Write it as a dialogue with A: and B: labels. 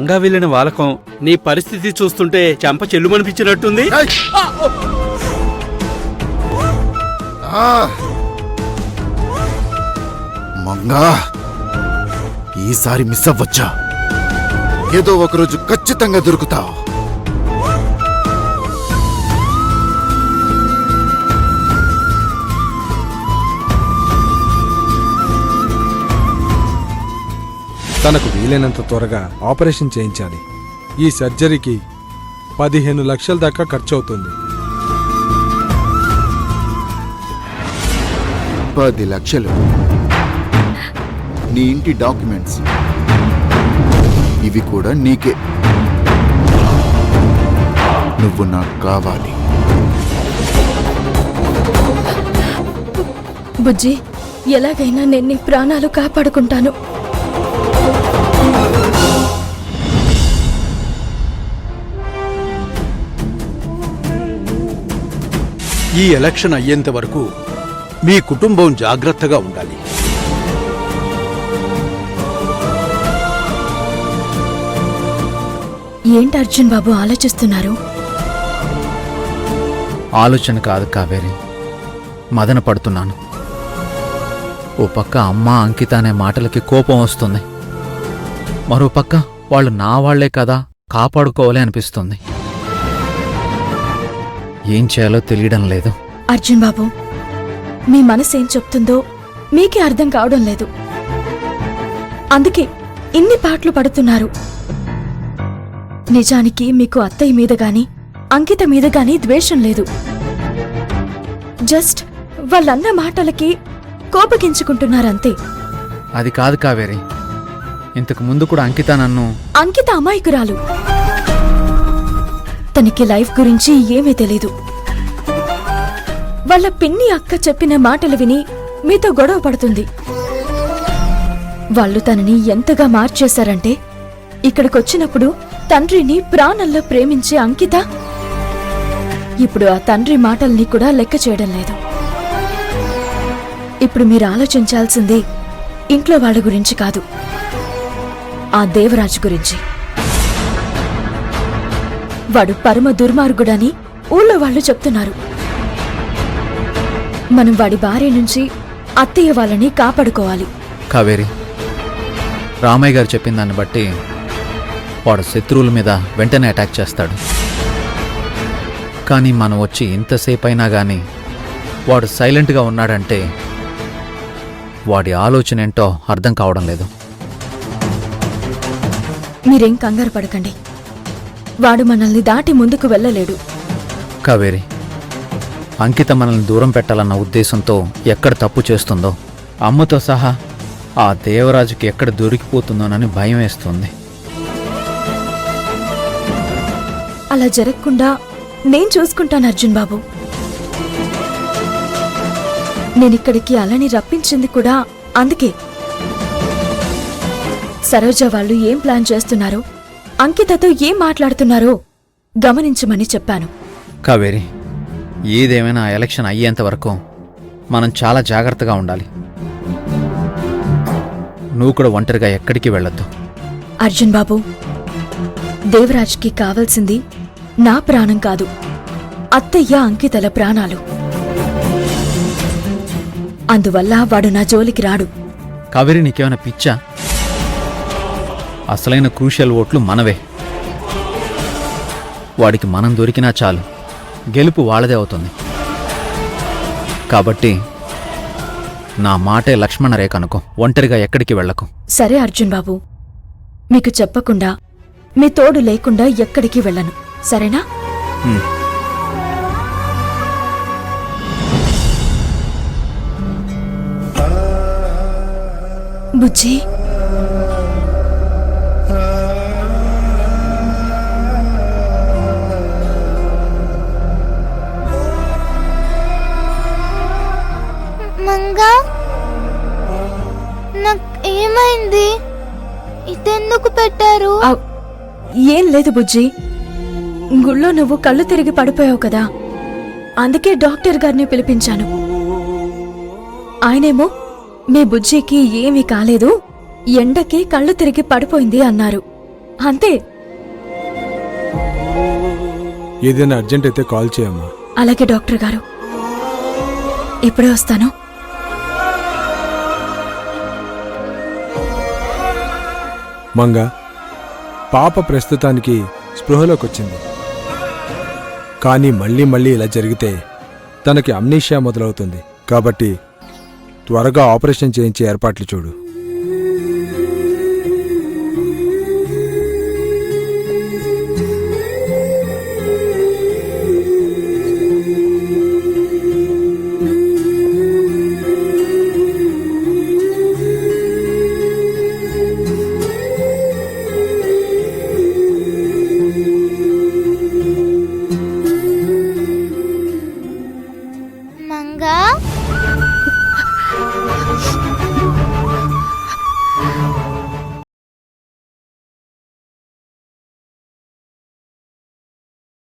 A: బలంగా వెళ్ళిన వాలకం నీ పరిస్థితి చూస్తుంటే చెంప చెల్లుమనిపించినట్టుంది.
B: మంగా, ఈసారి మిస్ అవ్వచ్చా? ఏదో ఒకరోజు ఖచ్చితంగా దొరుకుతావు.
C: తనకు వీలైనంత త్వరగా ఆపరేషన్ చేయించాలి. ఈ సర్జరీకి 15 లక్షల దాకా ఖర్చు అవుతుంది.
B: 10 లక్షలు. నీ ఇంటి డాక్యుమెంట్స్ ఇవి కూడా నీకే. నువ్వు నాకు కావాలి.
D: బుజ్జి, ఎలాగైనా నేను నీ ప్రాణాలు కాపాడుకుంటాను.
A: ఈ ఎలక్షన్ అయ్యేంత వరకు మీ కుటుంబం జాగ్రత్తగా ఉండాలి.
D: ఏంటి అర్జున్ బాబు ఆలోచిస్తున్నారు?
E: ఆలోచన కాదు కావేరి, మదన పడుతున్నాను. ఓ పక్క అమ్మ అంకిత అనే మాటలకి కోపం వస్తుంది, మరో పక్క వాళ్ళు నా వాళ్లే కదా, కాపాడుకోవాలి అనిపిస్తుంది. ఏం చేయాలో తెలియడం లేదు.
D: అర్జున్ బాబు, మీ మనసేం చెప్తుందో మీకే అర్థం కావడం లేదు. అందుకే ఇన్ని పాటలు పడుతున్నారు. నిజానికి మీకు అత్తయ్య మీద గాని అంకిత మీద గాని ద్వేషం లేదు. జస్ట్ వాళ్ళన్న మాటలకి కోపగించుకుంటున్నారంతే.
E: అది కాదు కావేరి, ఇంతకు ముందు కూడా అంకిత నన్ను...
D: అంకిత అమాయకురాలు. తనకి లైఫ్ గురించి ఏమీ తెలీదు. వాళ్ళ పిన్ని అక్క చెప్పిన మాటలు విని మీతో గొడవ పడుతుంది. వాళ్ళు తనని ఎంతగా మార్చేశారంటే, ఇక్కడికొచ్చినప్పుడు తండ్రిని ప్రాణంలో ప్రేమించే అంకిత ఇప్పుడు ఆ తండ్రి మాటల్ని కూడా లెక్క చేయడం లేదు. ఇప్పుడు మీరు ఆలోచించాల్సింది ఇంట్లో వాళ్ళ గురించి కాదు, ఆ దేవరాజు గురించి. వాడు పరమ దుర్మార్గుడని ఊళ్ళో వాళ్ళు చెప్తున్నారు. మనం వాడి భార్య నుంచి అత్తయ్య వాళ్ళని కాపాడుకోవాలి.
E: కావేరి, రామయ్య గారు చెప్పిన దాన్ని బట్టి వాడు శత్రువుల మీద వెంటనే అటాక్ చేస్తాడు. కానీ మనం వచ్చి ఇంతసేపు అయినా గానీ వాడు సైలెంట్గా ఉన్నాడంటే వాడి ఆలోచన ఏంటో అర్థం కావడం లేదు.
D: మీరేం కంగారు పడకండి. వాడు మనల్ని దాటి ముందుకు వెళ్ళలేడు.
E: కావేరి, అంకిత మనల్ని దూరం పెట్టాలన్న ఉద్దేశంతో ఎక్కడ తప్పు చేస్తుందో, అమ్మతో సహా ఆ దేవరాజుకి ఎక్కడ దొరికిపోతుందోనని భయం వేస్తుంది.
D: అలా జరగకుండా నేను చూసుకుంటాను అర్జున్ బాబు. నేనిక్కడికి అలని రప్పించింది కూడా అందుకే. సరోజ వాళ్ళు ఏం ప్లాన్ చేస్తున్నారో, అంకితతో ఏం మాట్లాడుతున్నారో గమనించమని చెప్పాను.
E: కావేరి, ఏదేమైనా ఎలక్షన్ అయ్యేంత వరకు మనం చాలా జాగ్రత్తగా ఉండాలి. నువ్వు కూడా ఒంటరిగా ఎక్కడికి వెళ్ళొద్దు.
D: అర్జున్ బాబు, దేవరాజ్కి కావాల్సింది నా ప్రాణం కాదు, అత్తయ్య అంకితల ప్రాణాలు. అందువల్ల వాడు నా జోలికి రాడు.
E: కావేరి, నీకేమైనా పిచ్చా? అసలైన క్రూషియల్ ఓట్లు మనవే. వాడికి మనం దొరికినా చాలు, గెలుపు వాళ్ళదే అవుతుంది. కాబట్టి నా మాటే లక్ష్మణ రేఖ అనుకో, ఒంటరిగా ఎక్కడికి వెళ్ళకు.
D: సరే అర్జున్ బాబు, మీకు చెప్పకుండా మీ తోడు లేకుండా ఎక్కడికి వెళ్ళను, సరేనా? బుజ్జి,
F: మంగా, నాకు ఏమైంది? ఇదెందుకు పెట్టారు?
D: ఏం లేదు బుజ్జి, గుళ్ళో నువ్వు కళ్ళు తిరిగి పడిపోయావు కదా, అందుకే డాక్టర్ గారిని పిలిపించాను. ఆయనేమో మీ బుజ్జికి ఏమీ కాలేదు, ఎండకి కళ్ళు తిరిగి పడిపోయింది అన్నారు. అంతే.
C: ఏదైనా అర్జెంట్ అయితే కాల్ చేయమ్మా.
D: అలాగే డాక్టర్ గారు, ఇప్పుడే వస్తాను.
C: మంగ, పాప ప్రస్తుతానికి స్పృహలోకి వచ్చింది. కానీ మళ్ళీ మళ్ళీ ఇలా జరిగితే తనకి అమ్నీషియా మొదలవుతుంది. కాబట్టి త్వరగా ఆపరేషన్ చేయించే ఏర్పాట్లు చూడు.